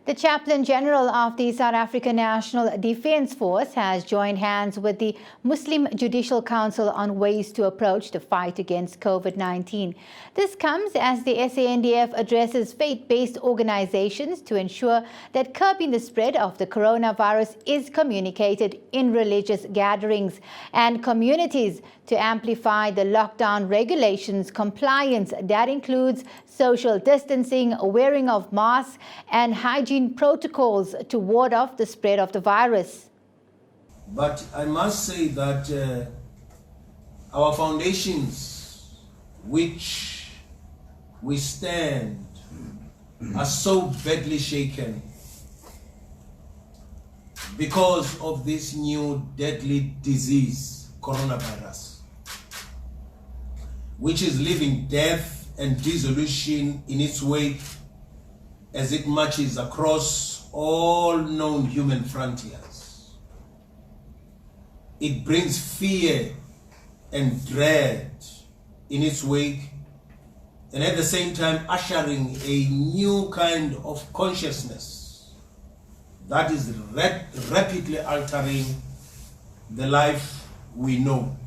The Chaplain General of the South African National Defence Force has joined hands with the Muslim Judicial Council on ways to approach the fight against COVID-19. This comes as the Sandf addresses faith-based organizations to ensure that curbing the spread of the coronavirus is communicated in religious gatherings and communities to amplify the lockdown regulations compliance that includes social distancing, wearing of masks, and hygiene protocols to ward off the spread of the virus. But I must say that our foundations, which we stand, are so badly shaken because of this new deadly disease, coronavirus, which is leaving death and dissolution in its wake as it marches across all known human frontiers. It brings fear and dread in its wake, and at the same time ushering a new kind of consciousness that is rapidly altering the life we know.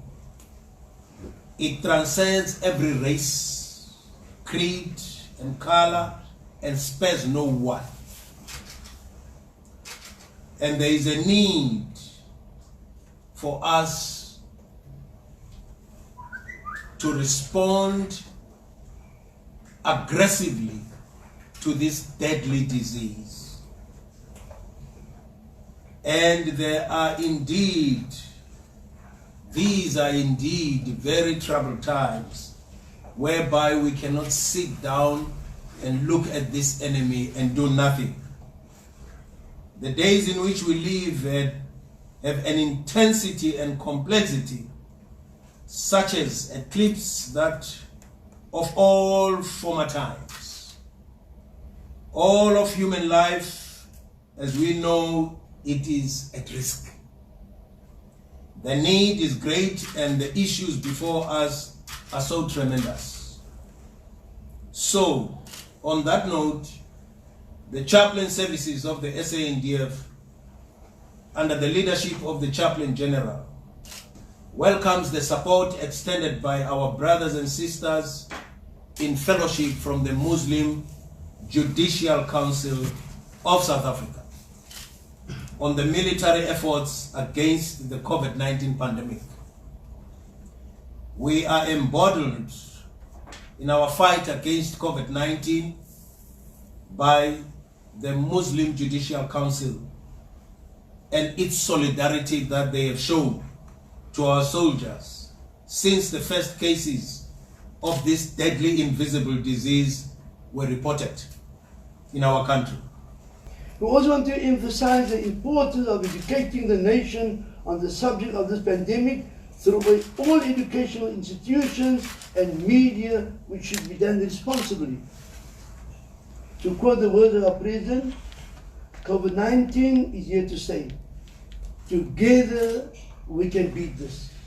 It transcends every race, creed, and color, and spares no one. And there is a need for us to respond aggressively to this deadly disease. And these are indeed very troubled times, whereby we cannot sit down and look at this enemy and do nothing. The days in which we live have an intensity and complexity such as eclipse that of all former times. All of human life, as we know, it is at risk. The need is great and the issues before us are so tremendous. So, on that note, the chaplain services of the Sandf, under the leadership of the Chaplain General, welcomes the support extended by our brothers and sisters in fellowship from the Muslim Judicial Council of South Africa on the military efforts against the COVID-19 pandemic. We are emboldened in our fight against COVID-19 by the Muslim Judicial Council and its solidarity that they have shown to our soldiers since the first cases of this deadly invisible disease were reported in our country. We also want to emphasize the importance of educating the nation on the subject of this pandemic through all educational institutions and media, which should be done responsibly. To quote the words of our President, COVID-19 is here to stay. Together we can beat this.